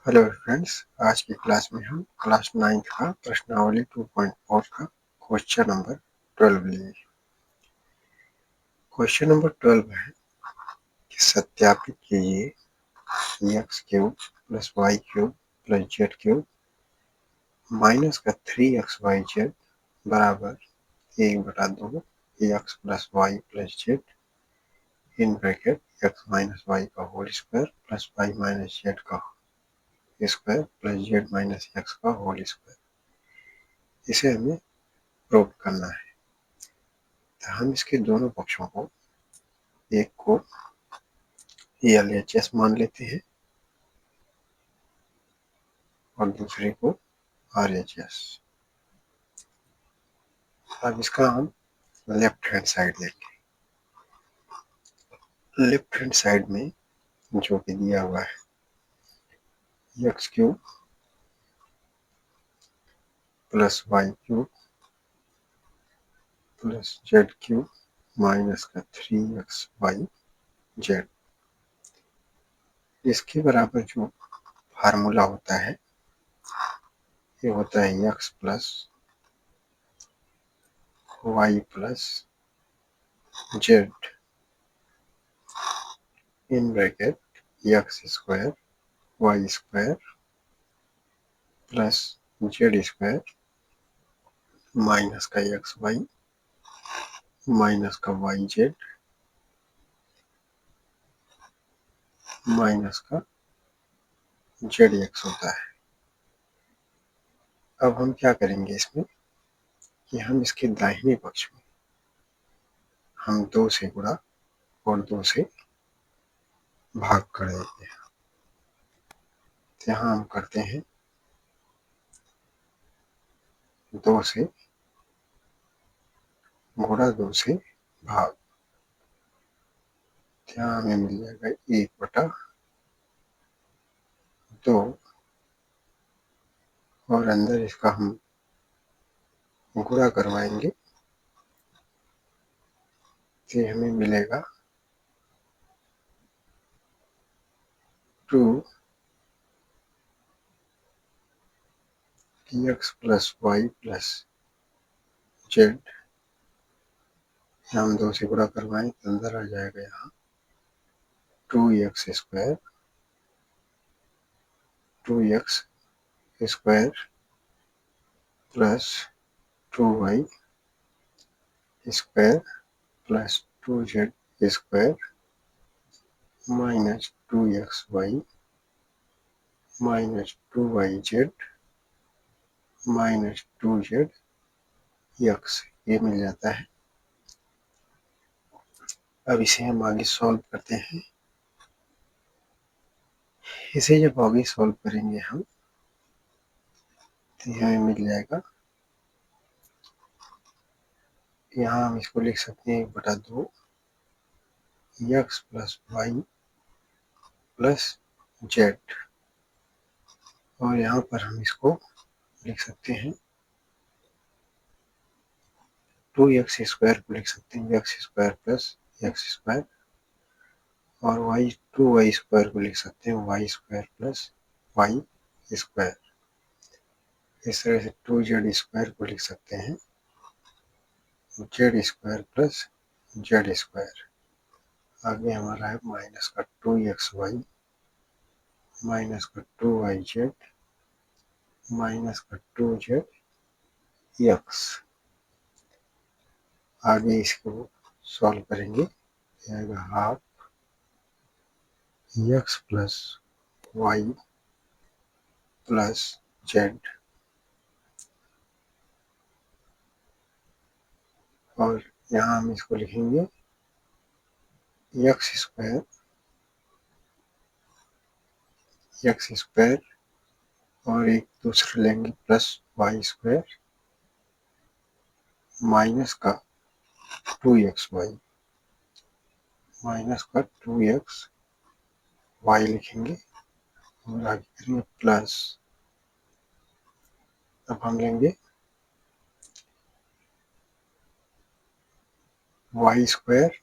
Hello friends, आज की class में हम क्लास 9 का प्रश्नावली 2.4 का क्वेश्चन नंबर 12 लिए। क्वेश्चन नंबर 12 है कि सत्यापित कीजिए x cube plus y cube plus z cube minus का 3xyz बराबर 1/2 x plus y plus z in bracket x minus y का whole square plus y minus z का square plus z minus x का whole square. इसे हमें prove करना है। तो हम इसके दोनों पक्षों को, एक को LHS मान लेते हैं और दूसरे को RHS। अब इसका हम लेफ्ट हैंड साइड लेंगे। लेफ्ट हैंड साइड में जो कि दिया हुआ है x cube plus y cube plus z cube minus का 3xyz, इसके बराबर जो फार्मूला होता है ये होता है x plus y plus z in bracket x square y square plus z square minus का एक्स वाई माइनस का वाई जेड माइनस का जेड एक्स होता है। अब हम क्या करेंगे इसमें कि हम इसके दाहिने पक्ष में हम 2 से गुणा और 2 से भाग कर देते हैं। तो यहाँ हम करते हैं 2 से गुणा 2 से भाग। तो यहाँ हमें मिल जाएगा 1/2 और अंदर इसका हम गुणा करवाएंगे तो हमें मिलेगा 2x plus y plus Z. हम 2 से गुणा करवाएं तो अंदर आ जाएगा यहाँ 2x square 2x square plus 2y square plus 2z square minus 2xy minus 2yz minus 2zx, ये मिल जाता है। अब इसे हम आगे सॉल्व करते हैं। इसे जब आगे सॉल्व करेंगे हम तो हमें मिल जाएगा, यहाँ हम इसको लिख सकते हैं 1/2 x plus y plus z, और यहाँ पर हम इसको लिख सकते हैं 2x स्क्वायर को लिख सकते हैं x square plus x square, और वाई 2y स्क्वायर को लिख सकते हैं y square plus y square. इस तरह से 2z स्क्वायर को लिख सकते हैं z square plus z square. आगे हमारा है माइनस का 2xy माइनस का 2yz माइनस का 2zx। आगे इसको सॉल्व करेंगे, आएगा half x plus y plus z, और यहाँ हम इसको लिखेंगे एक्स स्क्वायर और एक दूसरा लेंगे प्लस वाई स्क्वायर माइनस का 2xy माइनस का 2xy लिखेंगे और आगे करेंगे प्लस। अब हम लेंगे वाई स्क्वायर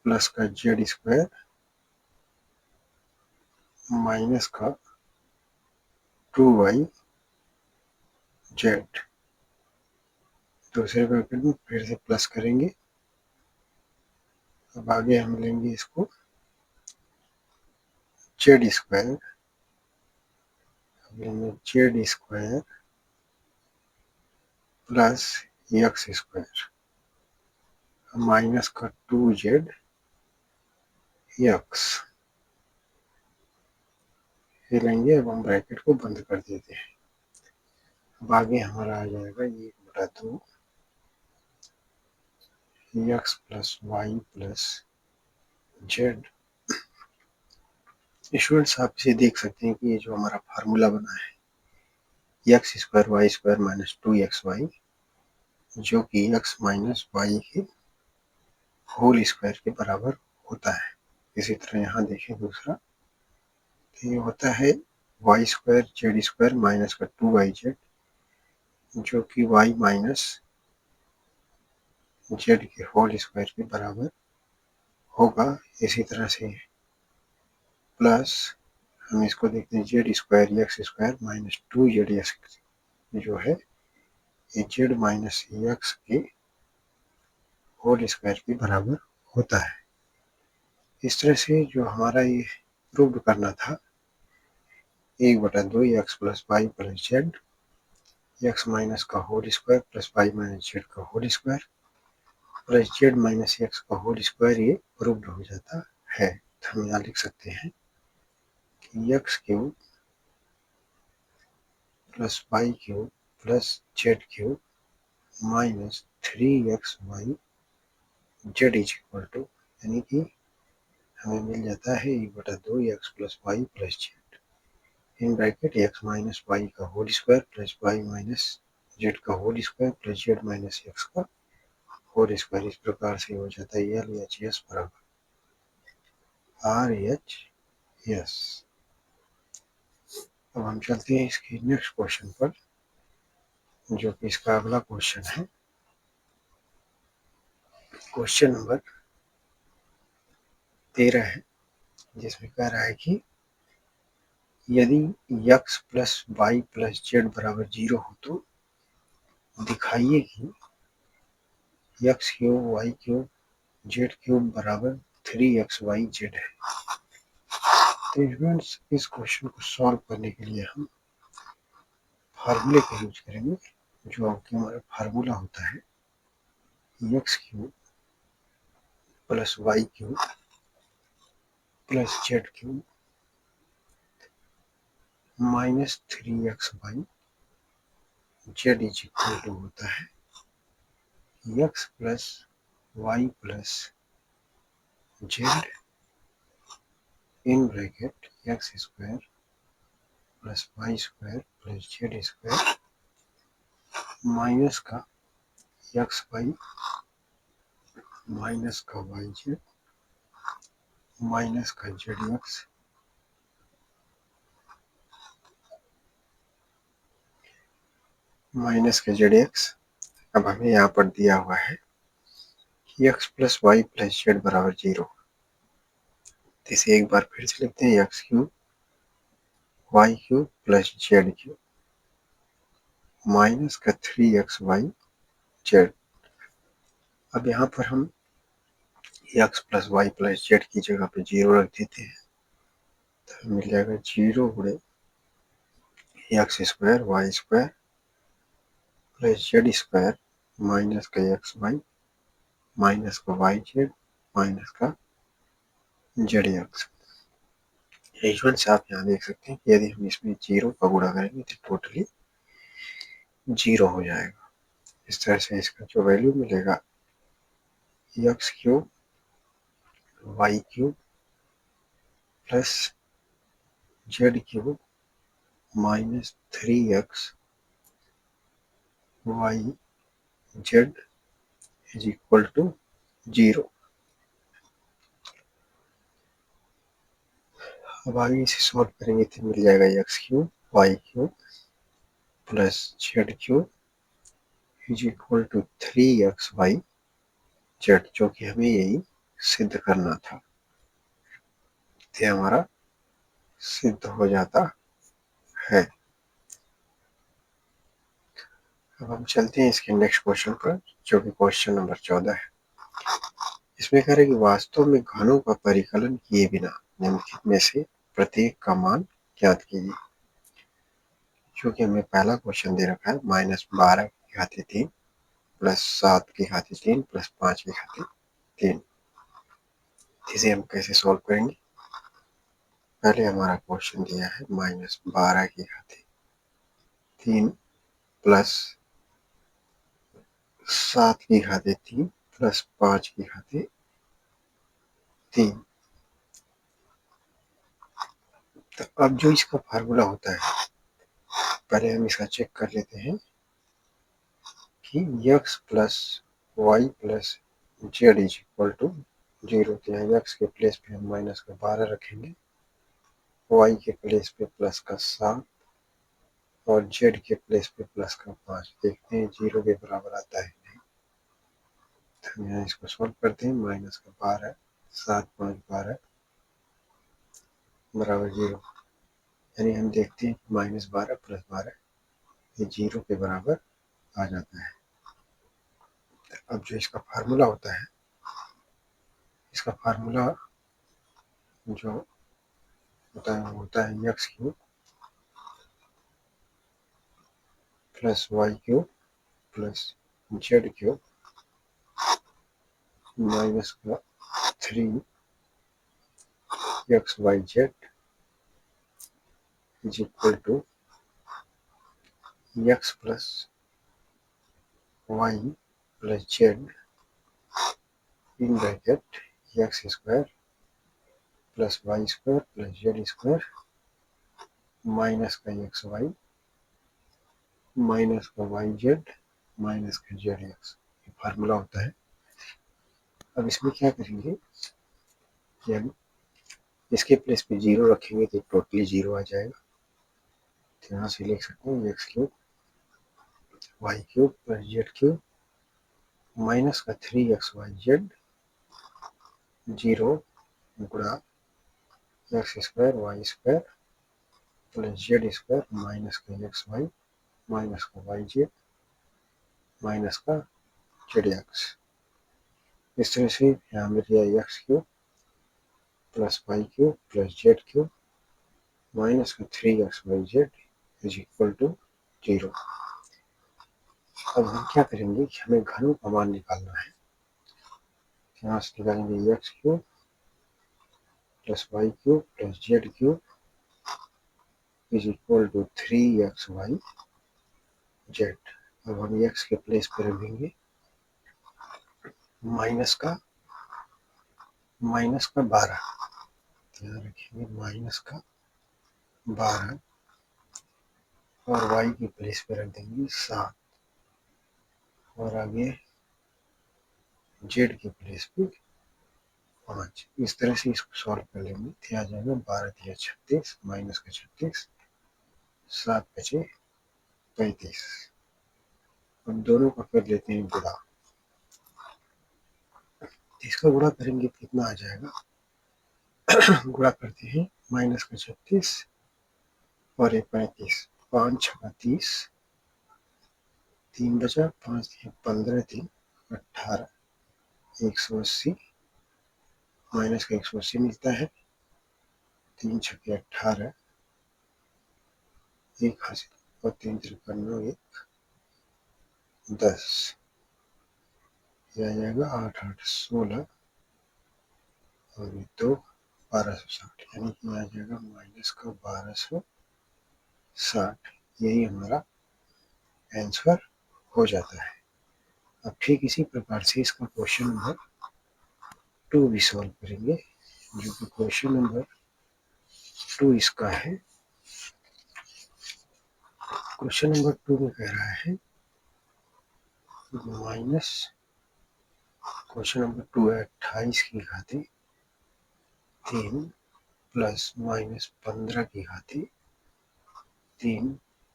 प्लस का जेड स्क्वायर माइनस का 2y जेड, दूसरे ब्रैकेट में फिर से प्लस करेंगे। अब आगे हम लेंगे इसको Z square, z square plus x square minus का 2z एक्स, ये लेंगे। अब हम ब्रैकेट को बंद कर देते हैं। अब आगे हमारा आ जाएगा 1/2 x plus y plus z. Students आप इसे देख सकते हैं कि ये जो हमारा फार्मूला बना है x square y square minus 2xy, जो कि एक्स माइनस वाई के होल स्क्वायर के बराबर होता है। इसी तरह यहाँ देखें दूसरा, तो ये होता है y square z square minus का 2yz, जो कि वाई माइनस जेड के होल स्क्वायर के बराबर होगा। इसी तरह से प्लस हम इसको देखते हैं z square x square minus 2z x, जो है ये जेड माइनस एक्स के होल स्क्वायर के बराबर होता है। इस तरह से जो हमारा ये प्रूव करना था 1/2 x plus y plus z, x minus का whole square plus y minus z का whole square plus z minus x का होल स्क्वायर, ये प्रूव्ड हो जाता है। तो हम यहाँ लिख सकते हैं कि x cube plus y cube plus z cube minus 3xy z is equal to, यानी कि हमें मिल जाता है 1/2 x plus y plus z in bracket x minus y का whole square plus y minus z का whole square plus z minus x का whole square. इस प्रकार से हो जाता है एल एच एस बराबर आर एच एस। अब हम चलते हैं इसके नेक्स्ट क्वेश्चन पर, जो कि इसका अगला क्वेश्चन है, क्वेश्चन नंबर 13 है, जिसमें कह रहा है कि यदि x plus y plus z बराबर 0 हो तो दिखाइए कि x cube y cube z cube बराबर 3xy जेड है। तो स्टूडेंट्स इस क्वेश्चन को सॉल्व करने के लिए हम फार्मूले का यूज करेंगे, जो आपके हमारा फार्मूला होता है x cube plus y cube plus z cube minus 3xy z is equal to होता है x plus y plus z in bracket x square plus y square plus z square minus का x y minus का y z minus का z x minus का z x. अब हमें यहाँ पर दिया हुआ है कि x plus y plus z बराबर 0। इसे एक बार फिर से लिखते हैं x cube y cube plus z cube minus का 3xy जेड। अब यहाँ पर हम x plus y plus z की जगह पे 0 रख देते हैं, तो मिल जाएगा 0 गुणे x square y square plus z square minus का एक्स वाई माइनस का वाई जेड माइनस का जेड एक्स। एच1 से आप यहाँ देख सकते हैं कि यदि हम इसमें 0 का गुणा करेंगे तो टोटली 0 हो जाएगा। इस तरह से इसका जो वैल्यू मिलेगा x cube y cube plus z cube minus 3x Y z is equal to 0। अब आगे इसे सॉल्व करेंगे तो मिल जाएगा x cube y cube plus z cube is equal to 3xy Z, जो कि हमें यही सिद्ध करना था। ये हमारा सिद्ध हो जाता है। अब हम चलते हैं इसके नेक्स्ट क्वेश्चन पर, जो कि क्वेश्चन नंबर 14 है। इसमें कह रहे हैं कि वास्तव में घनों का परिकलन किए बिना निम्नलिखित में से प्रत्येक का मान ज्ञात कीजिए। क्योंकि हमें पहला क्वेश्चन दे रखा है -12 की घाती 3 प्लस 7 की घाती 3 प्लस 5 की घाती 3। इसे हम कैसे सॉल्व करेंगे? पहले हमारा क्वेश्चन दिया है -12 की घाती 3 प्लस 7 की घाती 3 प्लस 5 की घाती 3। तो अब जो इसका फार्मूला होता है, पहले हम इसका चेक कर लेते हैं कि x plus y plus z is equal to 0। तो यहाँ x के प्लेस पे हम माइनस का 12 रखेंगे, y के प्लेस पे प्लस का 7 और z के प्लेस पे प्लस का 5। देखते हैं 0 के बराबर आता है नहीं। तो हम यहाँ इसको सॉल्व करते हैं। माइनस का 12, 7 5 12 बराबर 0। यानी हम देखते हैं -12 प्लस 12 ये 0 के बराबर आ जाता है। अब जो इसका फार्मूला होता है, इसका फार्मूला जो होता है वो होता है x cube plus y cube plus z cube minus का 3 x y z is equal to x plus y plus z in bracket x square plus y square plus z square minus का x y minus का y z minus का z x. ये formula होता है। अब इसमें क्या करेंगे कि हम इसके प्लेस पे 0 रखेंगे तो टोटली 0 आ जाएगा। तो यहाँ से लिख सकते हैं x cube y cube plus z cube minus का 3 एक्स वाई जेड 0 गुणा x square y square plus z square minus का एक्स वाई माइनस का वाई जेड माइनस का जेड एक्स। इस तरह से यहाँ मिल गया x cube plus y cube plus z cube minus का 3 x y z is equal to 0। अब हम क्या करेंगे कि हमें घनों का मान निकालना है। यहाँ से निकालेंगे x cube plus y cube plus z cube is equal to 3 x y z. अब हम एक्स के प्लेस पर रखेंगे माइनस का 12। यहाँ रखेंगे -12 और वाई की प्लेस पे रख देंगे 7 और आगे जेड की प्लेस पे 5। इस तरह से इसको सॉल्व कर लेंगे तो आ जाएगा 12 तिया 36 माइनस का 36 7 बचे 35। अब दोनों का कर लेते हैं गुणा। इसका गुणा करेंगे कितना आ जाएगा? गुणा करते हैं माइनस का 36 और ये 35 5 6 30 3 बचा 5 15 3 18 180 माइनस का 180 मिलता है 3 छके 18 एक हासिल और 3 तिरपन 1 10 यह आ जाएगा 8 8 16 और 2 1260 यानी कि आ जाएगा माइनस का 1260। यही हमारा आंसर हो जाता है। अब ठीक इसी प्रकार से इसका क्वेश्चन नंबर 2 भी सॉल्व करेंगे, जो कि क्वेश्चन नंबर 2 इसका है। क्वेश्चन नंबर 2 में कह रहा है माइनस क्वेश्चन नंबर 2 है 28 की घाती 3 प्लस -15 की घाती 3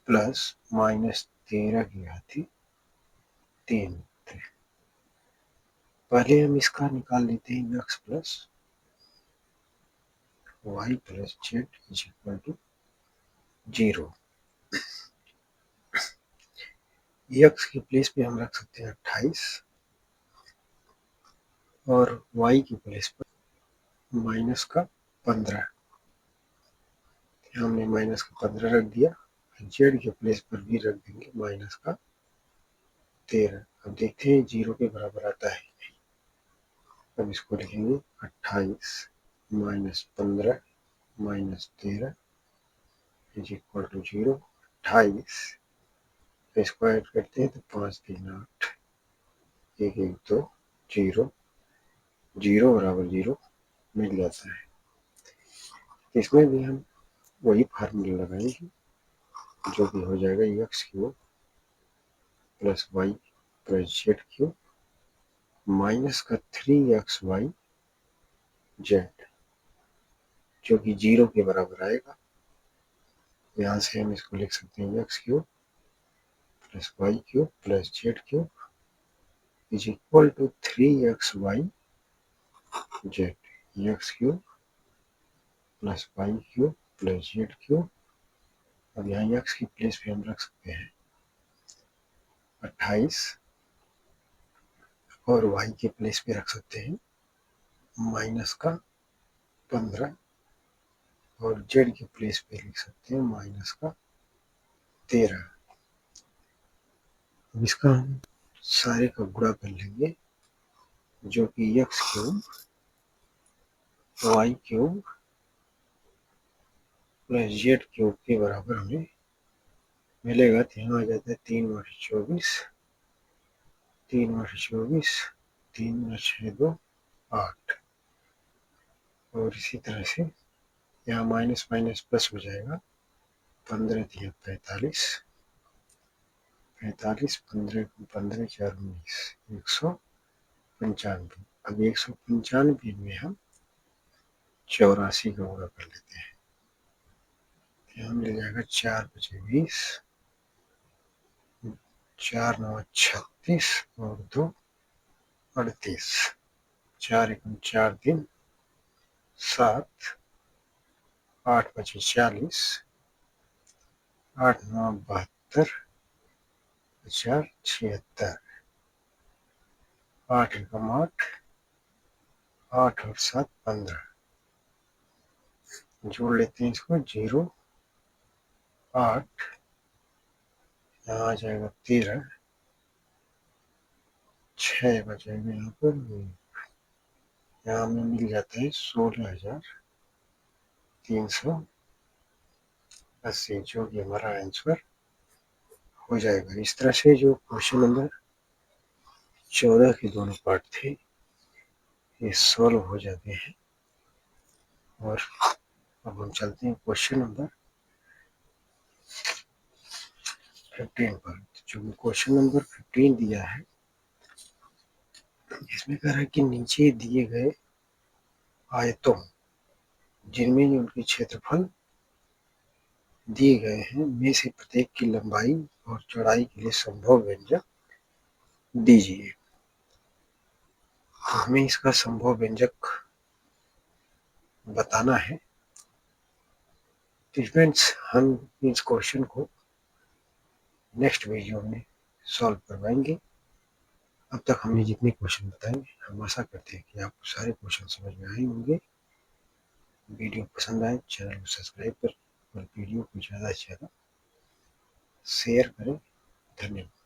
प्लस -13 की घाती 3। पहले हम इसका निकाल लेते हैं x plus y plus z is equal to 0। X की प्लेस पे हम रख सकते हैं 28 और वाई की प्लेस पर माइनस का 15। हमने माइनस का 15 रख दिया। जेड के प्लेस पर भी रख देंगे माइनस का 13। अब देखते हैं 0 के बराबर आता है। अब इसको लिखेंगे 28 minus 15 minus 13 is equal to 0। 28 इसको ऐड करते हैं तो 5 3 8 1 1 2 0 0 बराबर 0 मिल जाता है। इसमें भी हम वही फार्मूला लगाएंगे जो कि हो जाएगा x cube plus y plus z cube minus का 3xy जेड जो कि 0 के बराबर आएगा। यहाँ से हम इसको लिख सकते हैं x cube plus y cube plus z cube is equal to 3xy z. X cube plus y cube plus z cube. अब यहाँ एक्स की प्लेस पे हम रख सकते हैं 28 और वाई के प्लेस पे रख सकते हैं माइनस का 15 और जेड के प्लेस पे लिख सकते हैं माइनस का 13। अब इसका हम सारे का गुणा कर लेंगे जो कि x cube y cube plus z cube के बराबर हमें मिलेगा। तो यहाँ आ जाता है 3 × 24 3 × 24 3 × 6 2 8 और इसी तरह से यहाँ माइनस माइनस प्लस हो जाएगा। 15 3 45 45 15 15 4 19 195। अब 195 में हम 84 का गुणा कर लेते हैं। यहाँ मिल जाएगा 4 × 20 4 9 36 और 2 38 4 × 4 3 7 8 × 40 8 9 72 4 76 8 × 8 8 और 7 15 जोड़ लेते हैं इसको 0 8 यहाँ आ जाएगा 13 6 बचेगा यहाँ पर। यहाँ हमें मिल जाता है 16,380 जो कि हमारा आंसर हो जाएगा। इस तरह से जो क्वेश्चन नंबर 14 के दोनों पार्ट थे ये सॉल्व हो जाते हैं। और अब हम चलते हैं क्वेश्चन नंबर 15 पर। जो क्वेश्चन नंबर 15 दिया है इसमें कह रहा है कि नीचे दिए गए आयतों जिनमें उनके क्षेत्रफल दिए गए हैं में से प्रत्येक की लंबाई और चौड़ाई के लिए संभव व्यंजक दीजिए। तो हमें इसका संभव व्यंजक बताना है। फ्रेंड्स हम इस क्वेश्चन को नेक्स्ट वीडियो में सॉल्व करवाएंगे। अब तक हमने जितने क्वेश्चन बताए हम आशा करते हैं कि आपको सारे क्वेश्चन समझ में आए होंगे। वीडियो पसंद आए चैनल को सब्सक्राइब करें और वीडियो को ज़्यादा से ज़्यादा शेयर करें। धन्यवाद।